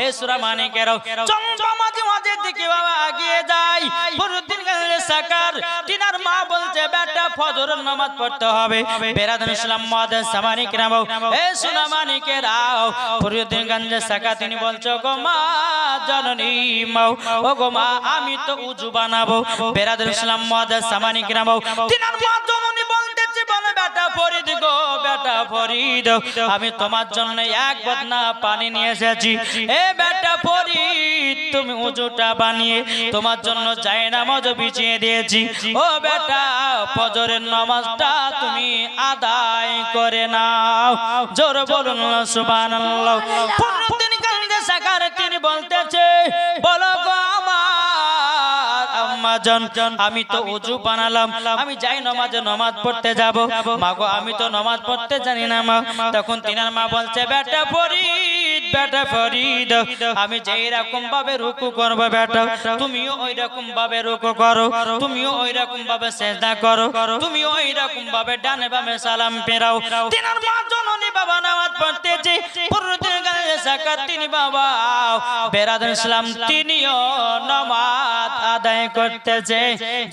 এই সূরা মানিকেরও চন্দ্র মাঝে মাঝে দিকে বাবা এগিয়ে যায়। ফরুদ্দিন গানের সাকার তিনার মা বলছে বেটা ফজরের নামাজ পড়তে হবে। বেরাদান ইসলাম মুআদ্দিন সামানিকেরাও এই সূরা মানিকেরাও ফরুদ্দিন গানের সাকার তিনি বলছে গো মা জননী মাও ও গো মা আমি তো উযু বানাবো। বেরাদান ইসলাম মুআদ্দিন সামানিকেরাও তিনার মা জননী বলতেছে বলে বেটা ফরিদ গো বেটা ফরিদ আমি তোমার জন্য এক বদনা পানি নিয়ে এসেছি। এ বেটা ফরিদ তুমি উযুটা বানিয়ে তোমার জন্য জায়নামাজ বিছিয়ে দিয়েছি। ও বেটা ফজরের নামাজটা তুমি আদায় করে নাও। জোর বলুন সুবহানাল্লাহ। ফরুদ্দিন গানে সাকার তিনি বলতেছে বলো গো আমার আম্মা জান আমি তো উযু বানালাম আমি যাই নামাজ পড়তে যাব। মা গো আমি তো নামাজ পড়তে জানি না মা। তখন তিনার মা বলছে বেটা ফরিদ বেটা ফরিদ আমি যেই রকম ভাবে রুকু করব বেটা তুমিও ওই রকম ভাবে রুকু করো, তুমিও ওই রকম ভাবে সিজদা করো, তুমিও ওই রকম ভাবে ডানে বামে সালাম ফেরাও। তিনার মা জননী বাবা নামাজ পড়তেছে। ফরুদ্দিন গানে সাকাত তিনি বাবা বেরাদান ইসলাম তিনিও নামাজ আদায় করতেছে।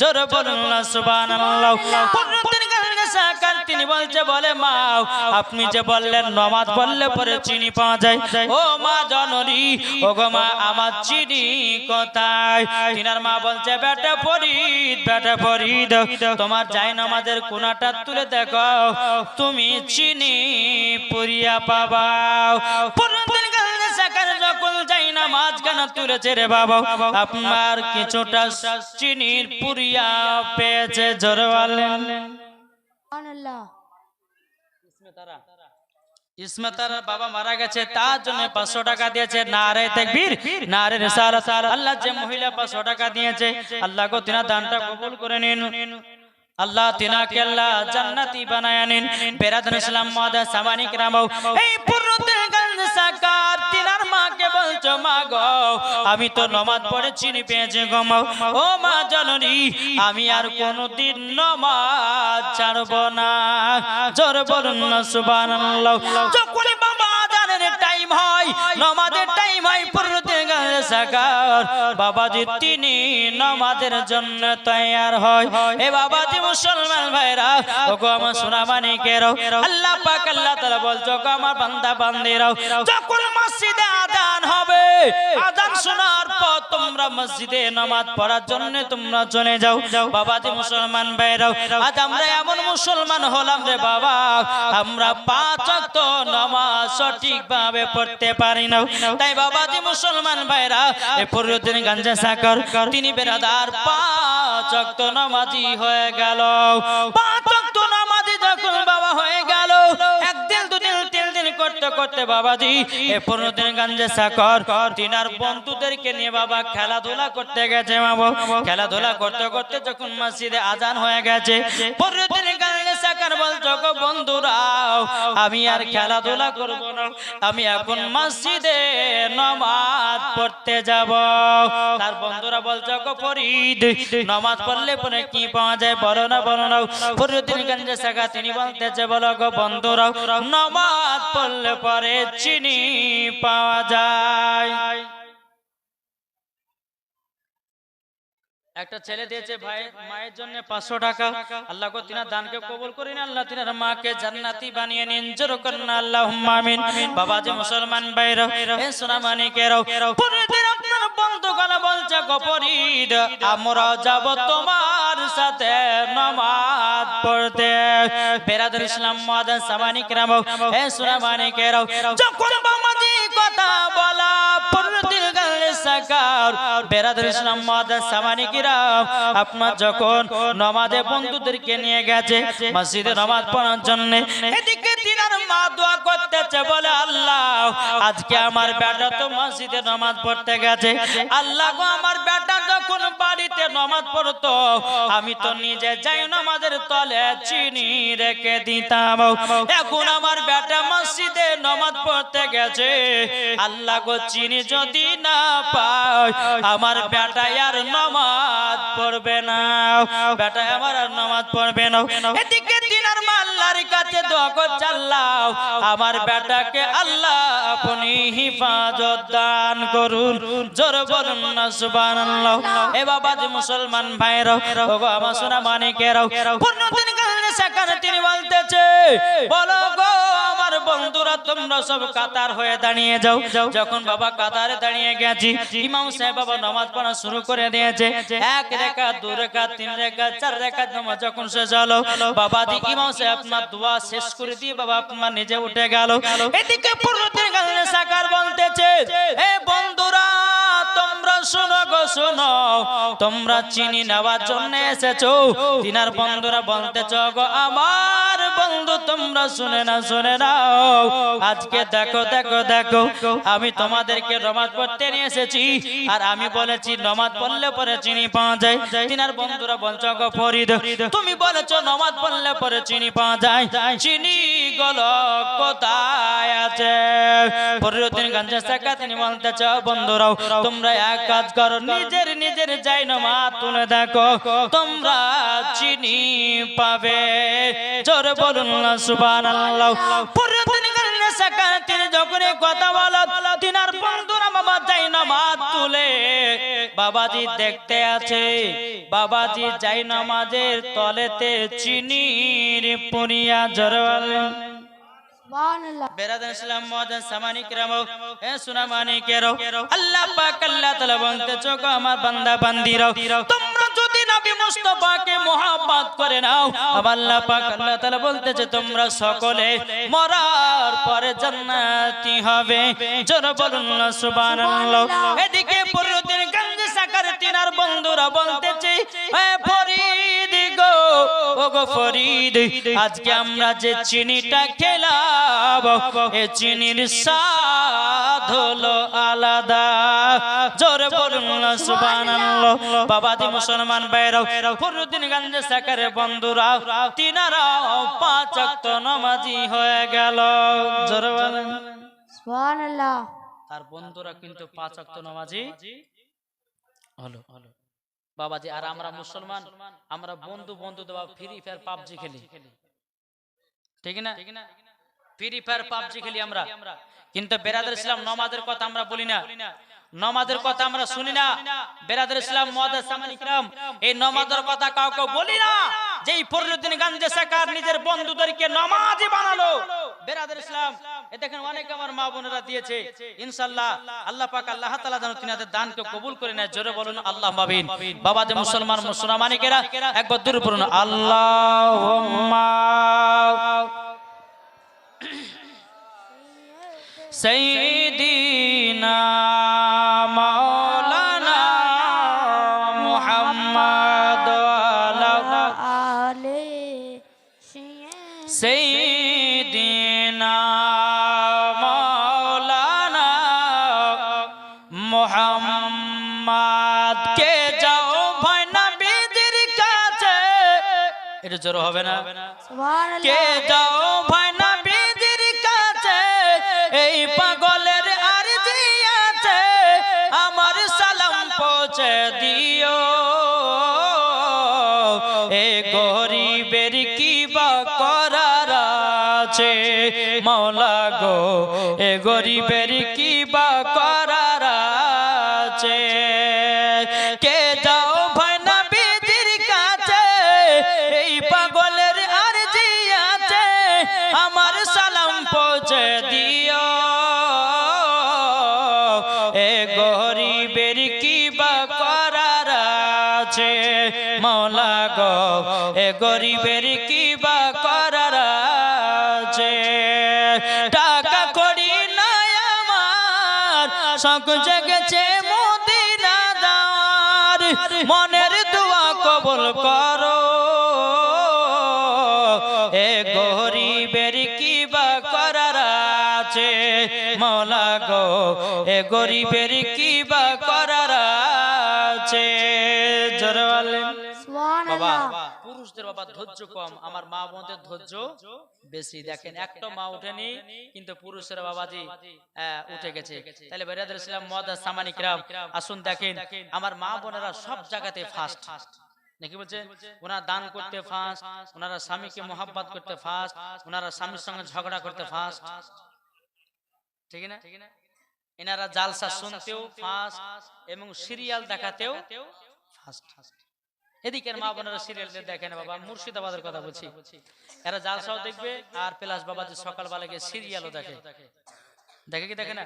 জোরে বলুন না সুবহানাল্লাহ। ফরুদ্দিন গানে সাকাত তিনি বলছে বলে মা আপনি যে বললেন নামাজ পড়লে পরে চিনি পাওয়া যায়। ও মা জননী ও গো মা আমার চিনি কোথায়? তিনার মা বলছে বেটা ফরিদ তোমার যাই নামাজের কোনাটা তুলে দেখো তুমি চিনি পুরিয়া পাবা। ফরুদ্দিন গানে সাকাত যখন যাই নামাজ গানা তুলেছে রে বাবা আপনার কিছুটা চিনির পুরিয়া পেয়েছে। জোরে বলেন সুবহানাল্লাহ। ইসমাতার বাবা মারা গেছে তার জন্য 500 টাকা দিয়েছে। নারে তাকবীর নারে রিসালাত। আল্লাহ যে মহিলা 500 টাকা দিয়েছে আল্লাহ গো তিনার দানটা কবুল করে নিন। আল্লাহ তিনাকে আল্লাহ জান্নাতি বানায় নিন। বেরাদান ইসলাম মুআদ্দিন সামানিকেরাও এই ফরুদ্দিন গানে সাকার তিনার মাকে বলছো মা গো আমি তো নামাজ পড়ে চিনি পেয়েছি গো মা। ও মা জননী আমি আর কোনদিন নামাজ ছাড়ব না। জোরে বলুন না সুবহানাল্লাহ। যখন বাবা আজানের টাইম হয় নামাজের টাইম হয় ফরুদ্দিন গানে সাকার বাবাজি তিনি নামাজের জন্য তৈয়ার হয়। এ বাবাজি মুসলমান ভাইরা ও গো আমার সোনা মানিকেরাও আল্লাহ পাক আল্লাহ তাআলা বলছো গো আমার বান্দা বান্দিরাও যখন মসজিদে আযান হবে আযান শোনার পর তোমরা মসজিদে নামাজ পড়ার জন্য তোমরা চলে যাও। বাবাজি মুসলমান ভাইরাও আজ আমরা এমন মুসলমান হলাম রে বাবা আমরা 5 ওয়াক্ত নামাজ সঠিকভাবে পড়তে পারি না। তাই বাবাজি মুসলমান ভাইরা এই ফরুদ্দিন গানে সাকার তিনি বেরাদার 5 ওয়াক্ত নামাজি হয়ে গেল। 5 ওয়াক্ত নামাজি যখন বাবা হয়ে গেল একদিন দুদিন তিন দিন করতে করতে বাবাজি এই ফরুদ্দিন গানে সাকার তিনার বন্ধুদেরকে নিয়ে বাবা খেলাধুলা করতে গেছে। বাবা খেলাধুলা করতে করতে যখন মসজিদে আযান হয়ে গেছে ফরুদ্দিন গানে সাকার বলছো গো বন্ধুরা আমি আর খেলাধুলা করব না আমি এখন মসজিদে নামাজ পড়তে যাব। তার বন্ধুরা বলছো গো ফরিদ নামাজ পড়লে পরে কি পাওয়া যায় বলো না বলো না। ফরুদ্দিন গানে সাকাত তিনি বলতেছে বলো গো বন্ধুরা নামাজ পড়লে পরে চিনি পাওয়া যায়। একটা ছেলে দিয়েছে ভাই মায়ের জন্য 500 টাকা আল্লাহ গো তিনার দানকে কবুল করে নিন। আল্লাহ তিনার মাকে জান্নাতি বানিয়ে নিন। জোরে করুন আল্লাহুম্মা আমিন। বাবাজি মুসলমান ভাইরা এ সোনা মানিকেরাও ফরিদের আপনার বন্ধু গলা বলছে গো ফরিদ আমরা যাব তোমার সাথে নামাজ পড়তে। বেরাদান ইসলাম মুআদ্দিন সামানিকেরাও এ সোনা মানিকেরাও যখন বাবাজি কথা বলা ফরুদ্দিন গানে সাকার বেরাদান ইসলাম মুআদ্দিন সামানিকেরাও আপনার যখন নামাজে বন্ধুদেরকে নিয়ে গেছে মসজিদে নামাজ পড়ার জন্য এদিকে তিনার মা দোয়া করতেছে বলে আল্লাহ আজকে আমার বেটা তো মসজিদে নামাজ পড়তে গেছে আল্লাহ গো আমার বেটা যখন বাড়িতে নামাজ পড়তো আমি তো নিজে যাই নামাজের তলে চিনি রেখে দিতাম। এখন আমার বেটা মসজিদে নামাজ পড়তে গেছে আল্লাহ গো চিনি যদি না পায় আমার বেটা আর নামাজ পড়বে না। বেটা আমার আর নামাজ পড়বে না। এদিকে তিনার মা আল্লাহর কাছে কাছে দোয়া করছে, আল্লাহ আমার বেটাকে আল্লাহ আপনি হিফাজত দান করুন। জোরে বলুন না সুবহানাল্লাহ। এ বাবা যে মুসলমান ভাইরা, ওগো আমার সোনা মানিকেরাও, পূর্ণদিন কালে সেখানে তিনি বলতেছে, বলো গো আমার বন্ধুরা তোমরা সব কাতার হয়ে দাঁড়িয়ে যাও। যখন বাবা কাতারে দাঁড়িয়ে গেছি, ইমাম সাহেব বাবা নামাজ পড়া শুরু করে দিয়েছে। এক রাকাত, দুই রাকাত, তিন রাকাত, চার রাকাত নামাজ যখন শেষ হলো, বাবাজি ইমাম সাহেব আপনার দোয়া শেষ করে দিয়ে বাবা আপনার নিজে উঠে গেল। এদিকে পূর্ণদিন কালে সাকার বলতেছে, এ বন্ধুরা তোমরা শোনো গো শোনো, তোমরা চিনি নেওয়ার জন্য এসেছো। তিনার বন্ধুরা বলতেছ, গো আমার বন্ধু তোমরা শুনে না, শুনে নাও, আজকে দেখো দেখো দেখো আমি তোমাদেরকে নমাজ পড়তে নিয়ে এসেছি, আর আমি বলেছি নমাজ পড়লে পরে চিনি পাওয়া যায়। তিনার বন্ধুরা বলছো, গো ফরিদ তুমি বলেছো নমাজ পড়লে পরে চিনি পাওয়া যায়, চিনি গুলো কোথায় আছে? ফরিদউদ্দিন গঞ্জে শেখা তিনি বলতেছ, বন্ধুরাও তোমরা এক কাজ করো, নিজের নিজের যাই নমাজ তুলে দেখো, তোমরা চিনি পাবে। জোরে বলুন না সুবহানাল্লাহ। ফরিদউদ্দিন গঞ্জে শেখা তিনি যখন এই কথা বলো, তিনার বন্ধুরা বাবা যাই নামাজ তুলে বাবাজি দেখতে আছে, বাবাজি যাই নামাজের তলেতে চিনির পুরিয়া। জোরে বলেন সুবহানাল্লাহ। বেরাদান ইসলাম মুআজ্জিন সামানি কিরাম, এ সোনা মানিকেরাও, আল্লাহ পাক আল্লাহ তাআলা বলতেছে, গো আমার বান্দা বান্দিরাও, তোমরা যদি নবী মুস্তাফাকে মহব্বত করে নাও, আল্লাহ পাক আল্লাহ তাআলা বলতেছে তোমরা সকলে মরার পরে জান্নাতি হবে। জোরে বলুন না সুবহানাল্লাহ। এদিকে ফরিদউদ্দিন গঞ্জে সাকার তিনার বন্ধুরা বলতেছে, এ ফরিদ গো, ও গো ফরিদ, আজকে আমরা যে চিনিটা খেলাম এ চিনির স্বাদ হলো আলাদা। জোরে বলুন না সুবহানাল্লাহ। বাবাজি মুসলমান ভাইরাও, ফরিদউদ্দিন গঞ্জে সাকারের বন্ধুরা তিনারাও 5 ওয়াক্ত নামাজি হয়ে গেল। জোরে বলেন সুবহানাল্লাহ। তার বন্ধুরা কিন্তু 5 ওয়াক্ত নামাজি হলো। বাবাজি আর আমরা মুসলমান, আমরা বন্ধু বন্ধু দেওয়া ফ্রি ফায়ার পাবজি খেলি, ঠিক না? ফ্রি ফায়ার পাবজি খেলি আমরা, কিন্তু বেরাদার ইসলাম নামাজের কথা আমরা বলি না, নামাজের কথা আমরা শুনি না। বেরাদার ইসলাম মুআজ্জিন সামানি কিরাম, এই নামাজের কথা কাউকে বলি না। যেই ফরিদউদ্দিন গঞ্জে সাকার নিজের বন্ধুদেরকে নামাজি বানালো, বেরাদার ইসলাম এ দেখেন অনেক আমার মা বোনেরা দিয়েছে, ইনশাআল্লাহ আল্লাহ পাক আল্লাহ তাআলা যেন তিনাদের দানকে কবুল করে নেয়। জোরে বলুন আল্লাহুম্মা আমিন। বাবা যে মুসলমান মুসলমানিকেরা একবার দূরে পড়ুন আল্লাহুম্মা সাইয়্যিদিনা মাওলানা মুহাম্মদ ওয়া আলে সাইয়্যিদিনা মাওলানা মুহাম্মদ কে যাও ভাই নবীজির কাছে, এটা জোর হবে না? সুবহানাল্লাহ। কে যাও ভাই নবীজির কাছে, এই পাগলের আরজি আছে, আমার সালাম পৌঁছে দিও, এ গরিবের কি বা করার আছে, মাওলা গো এ গরিবের কি বা করার আছে। কে যাও ভাই নবীজির কাছে, এই পাগলের আরজি আছে, আমার সালাম পৌঁছে দিও, এ গরিবের কি বা করার আছে, মাওলা গো এ গরিবের কি বা করার আছে। টাকা করি নাই আমার, শখ জেগেছে মদিনা যাওয়ার, মনের দোয়া কবুল করো, এ গরিবের কি বা করার আছে, মাওলা গো এ গরিবের কি বা করার আছে। জোরে বলেন বাবা। সুবহানাল্লাহ। পুরুষদের বাবা ধৈর্য কম, আমার মা বোনদের ধৈর্য বেশি। দেখেন একটা মা উঠেনি, কিন্তু পুরুষের বাবাজি উঠে গেছে। তাহলে বেরাদার ইসলাম মুআজ্জিন সামানি কিরাম, আসুন দেখেন আমার মা বোনেরা সব জায়গাতে ফার্স্ট। নাকি বলছে ওনারা দান করতে ফার্স্ট, ওনারা স্বামীকে মোহাব্বত করতে ফার্স্ট, ওনারা স্বামীর সঙ্গে ঝগড়া করতে ফার্স্ট, ঠিক না? এনারা জালসা শুনতেও ফার্স্ট এবং সিরিয়াল দেখাতেও ফার্স্ট। এদিকের মা বোনেরা সিরিয়াল দেখে না বাবা, মুর্শিদাবাদের কথা বলছি, এরা জালসাও দেখবে আর প্লাস বাবা যে সকালবেলা গিয়ে সিরিয়ালও দেখে, দেখে কি দেখে না?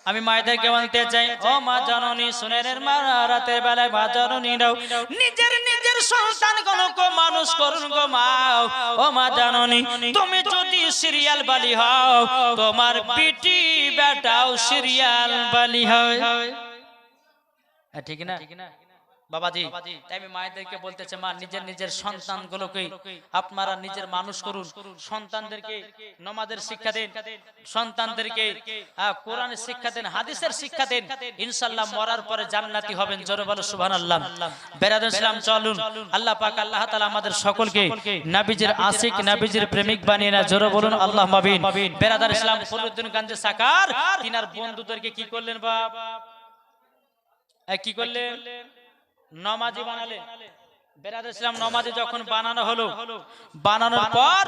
আমি মায়েদেরকে বলতে চাই, ও মা জননী সুনেরের মা, রাতের বেলায় মা জননী নাও নিজের নিজের সন্তানগুলোকে মানুষ করুন গো মা। ও মা জননী, তুমি যদি সিরিয়াল বালি হও, তোমার বিটি বেটাও সিরিয়াল বালি হয়, ঠিক না বাবাজি? তাই আমি মায়েদেরকে বলতে চাই, মা নিজের নিজের সন্তানগুলোকে আপনারা নিজের মানুষ করুন, সন্তানদেরকে নামাজের শিক্ষা দেন, সন্তানদেরকে কোরআনের শিক্ষা দেন, হাদিসের শিক্ষা দেন, ইনশাআল্লাহ মরার পরে জান্নাতি হবেন। জোরে বলো সুবহানাল্লাহ। বেরাদর ইসলাম চলুন, আল্লাহ পাক আল্লাহ তাআলা আমাদের সকলকে নবীজির আশিক নবীজির প্রেমিক বানিয়ে না। জোরে বলুন আল্লাহুম্মা আমিন। বেরাদর ইসলাম ফরিদুদ্দিন গঞ্জে সাকার তিনার বন্ধুদেরকে কি করলেন বাপ, কি করলেন? নমাজি বানালেন। বেরাদার ইসলাম নমাজি যখন বানানো হলো, বানানোর পর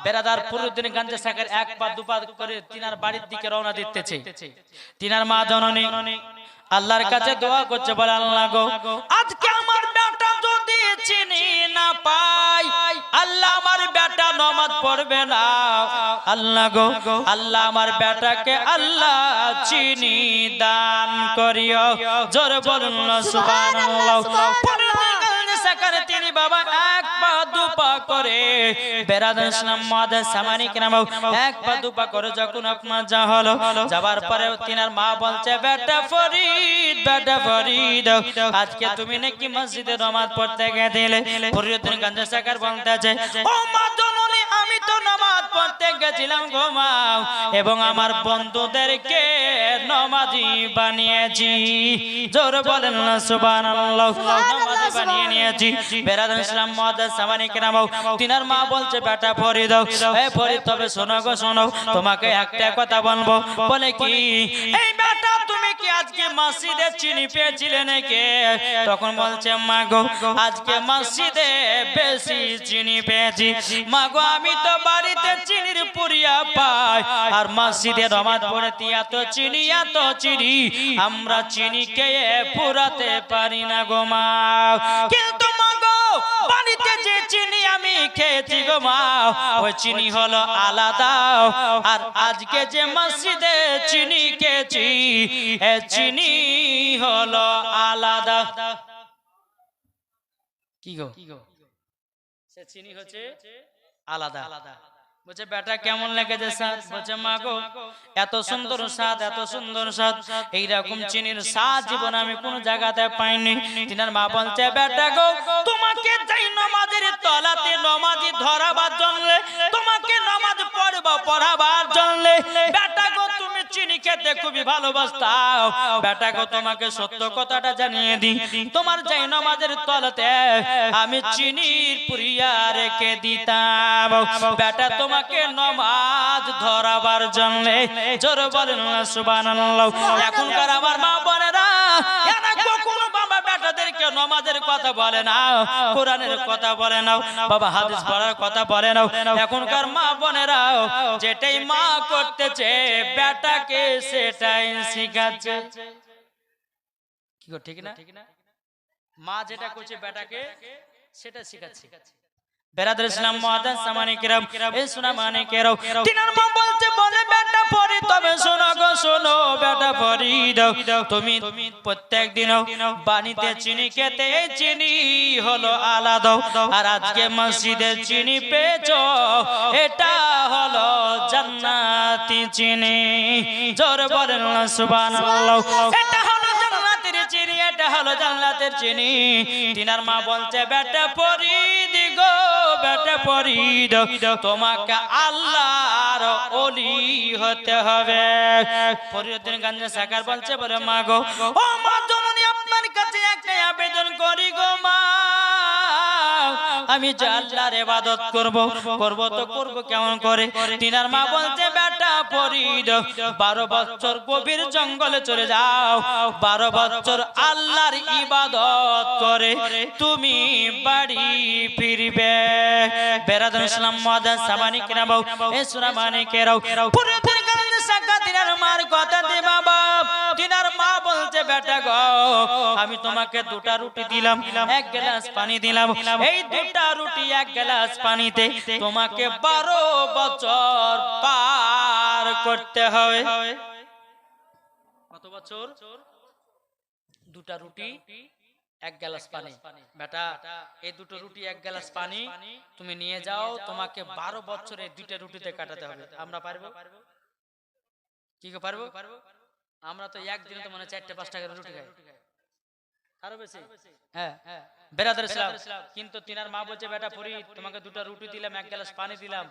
বেরাদার ফরিদুদ্দিন গঞ্জে সাকার এক পা দুপা করে তিনার বাড়ির দিকে রওনা দিতেছে। তিনার মা জননী আল্লাহর কাছে দোয়া করছে, বলে আল্লাহ গো, আজকে আমার বেটা যদি চিনি না পাই, আল্লাহ আমার বেটা নামাজ পড়বে না, আল্লাহ গো আল্লাহ আমার বেটাকে আল্লাহ চিনি দান করিও। জোরে বলুন না সুবহানাল্লাহ। তিনি বাবা এক পা দুপা করে বেরাদার ইসলাম মাদার সামানিক নাম এক পা দুপা করে যখন আপনার যা হলো, যাবার পরে তিনার মা বলছে, বেটা ফরিদ, বেটা ফরিদ, আজকে তুমি নাকি মসজিদে নামাজ পড়তে গেছিলে। ফরিদুদ্দিন গঞ্জে সাকার বলতেছে, ও মা জননী, আমি তো নামাজ পড়তে গেছিলাম গো মা, এবং আমার বন্ধুদেরকে নামাজি বানিয়েছি। জোরে বলেন না সুবহানাল্লাহ। নামাজি বানিয়ে নিয়েছি। বেরাদার ইসলাম মাদার সামানিক নাম তিনার মা বলছে, বেটা ফরিদ, এই ফরিদ তবে শোনো গো শোনো, তোমাকে একটা কথা বলবো। বলে কি? এই বেটা তুমি কি আজকে মসজিদে চিনি পেয়েছিলে নাকি? তখন বলছে, মা গো আজকে মসজিদে বেশি চিনি পেয়েছি। মা গো আমি তো বাড়িতে চিনির পুরিয়া পাই, আর মসজিদে নামাজ পড়তে এত চিনি এত চিনি, আমরা চিনি খেয়ে পুরাতে পারি না গো মা। কিন্তু মা গো বাড়িতে যে চিনি আমি খেয়েছি গো মা, ওই চিনি হলো আলাদা, আর আজকে যে মসজিদে চিনি খেয়েছি এ চিনি হলো আলাদা। কি গো সে চিনি হচ্ছে আলাদা। বলছে, বেটা কেমন লেগেছে স্বাদ? বলছে, মা গো এত সুন্দর স্বাদ, এত সুন্দর স্বাদ, এইরকম চিনির স্বাদ জীবনে আমি কোন জায়গাতে পাইনি। তিনার মা বলছে, বেটা গো তোমাকে যাই নামাজের তলাতে নামাজি ধরাবার জন্য, তোমাকে নামাজ পড়াবার জন্য, বেটা গো তুমি চিনি খেতে খুবই ভালোবাসতাও। বেটা গো তোমাকে সত্য কথাটা জানিয়ে দিই, তোমার যাই নামাজের তলাতে আমি চিনির পুরিয়া রেখে দিতাম। বেটা তোমাকে নামাজ ধরাবার জন্য। জোরে বলেন না সুবহানাল্লাহ। এখনকার আমার মা বোনেরা এরা কখনো বাবা বেটাদেরকে নামাজের কথা বলে না, কোরআনের কথা বলে না, বাবা হাদিস পড়ার কথা বলে না। এখনকার মা বোনেরা যেটাই মা করতেছে বেটাকে সেটাই শিখাচ্ছে। কি গো ঠিক না? মা যেটা করছে বেটাকে সেটা শিখাচ্ছে। বেরাদার ইসলাম মুআদ্দাস সামানি কিরাম, এই শোনা মানে কেরাও, তিনার মা বলছে, বলে বেটা ফরিদ তবে শোনো গো শোনো, বেটা ফরিদ তুমি প্রত্যেক দিন বাড়িতে চিনি খেতে, এই চিনি হলো আলাদা, আর আজকে মসজিদে চিনি পেয়েছো, এটা হলো জান্নাতি চিনি। জোরে বলেন না সুবহানাল্লাহ। এটা হলো জান্নাতের চিনি, এটা হলো জান্নাতের চিনি। তিনার মা বলছে, বেটা ফরিদ গো, বেটা ফরিদ তোমাকে আল্লাহর ওলি হতে হবে। ফরিদুদ্দিন গঞ্জে সাকার বলছে, বলে মা গো, ও মা জননী আপনার কাছে একটা আবেদন করি গো মা, আমি যে আল্লাহর ইবাদত করব তো করব কেমন করে? তিনার মা বলছে, বেটা ফরিদ 12 বছর গভীর জঙ্গলে চলে যাও, 12 বছর আল্লাহর ইবাদত করে তুমি বাড়ি ফিরবে। বেরাদুল ইসলাম মুআজ্জাজ সামানিক রাও এ সূরা মানিকেরাও পুরো দিন কান্দে সাকা তিনার মার কথা দে বাবা। তিনার মা বলছে বেটা গো আমি তোমাকে দুটা রুটি দিলাম, এক গ্লাস পানি দিলাম, এই দুটা রুটি এক গ্লাস পানিতে তোমাকে 12 বছর পার করতে হবে। কত বছর? দুটা রুটি এক গ্লাস পানি। বেটা এই দুটো রুটি এক গ্লাস পানি তুমি নিয়ে যাও, তোমাকে 12 বছরে দুইটা রুটিতে কাটাতে হবে। আমরা পারবো? কি করে পারবো? আমরা তো একদিনে তো মানে 4-5 টাকার রুটি খাই, আরো বেশি। হ্যাঁ বেরাদার ইসলাম, কিন্তু তিনার মা বলছে বেটা ফরিদ তোমাকে দুটো রুটি দিলাম, এক গ্লাস পানি দিলাম,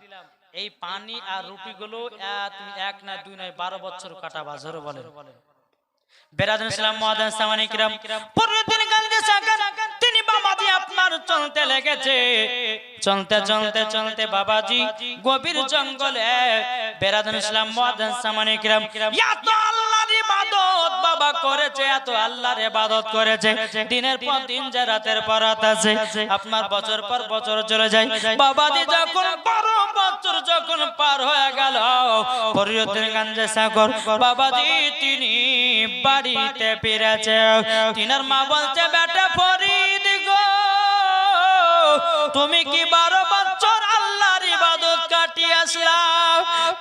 এই পানি আর রুটি গুলো তুমি এক না দুই নয় 12 বছর কাটাবা। জোরে বলেন। বেরাদার ইসলাম মুআজ্জাজ সামানিক রাম পুরো দিন কান্দে সাকান তিনি বাবাজি আপনার চলতে লেগেছে। চলতে চলতে চলতে বাবাজি গভীর জঙ্গলে বেরাদার ইসলাম মুআজ্জাজ সামানিক রাম এত আল্লাহর ইবাদত বাবা করেছে, এত আল্লাহর ইবাদত করেছে, দিনের পর দিন যা রাতের পর রাত আছে, আপনার বছর পর বছর চলে যায়। বাবাজি যখন 12 বছর যখন পার হয়ে গেল ফরিদগঞ্জে সাগর বাবাজি তিনি বাড়িতে ফিরেছে। তিনার মা বলছে বেটা ফরিদ গো তুমি কি 12 বছর আল্লাহর ইবাদত কাটিয়ে আসলা?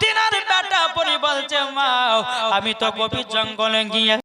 তিনার বেটা পরি বলছে মা আমি তো গভীর জঙ্গলে গিয়ে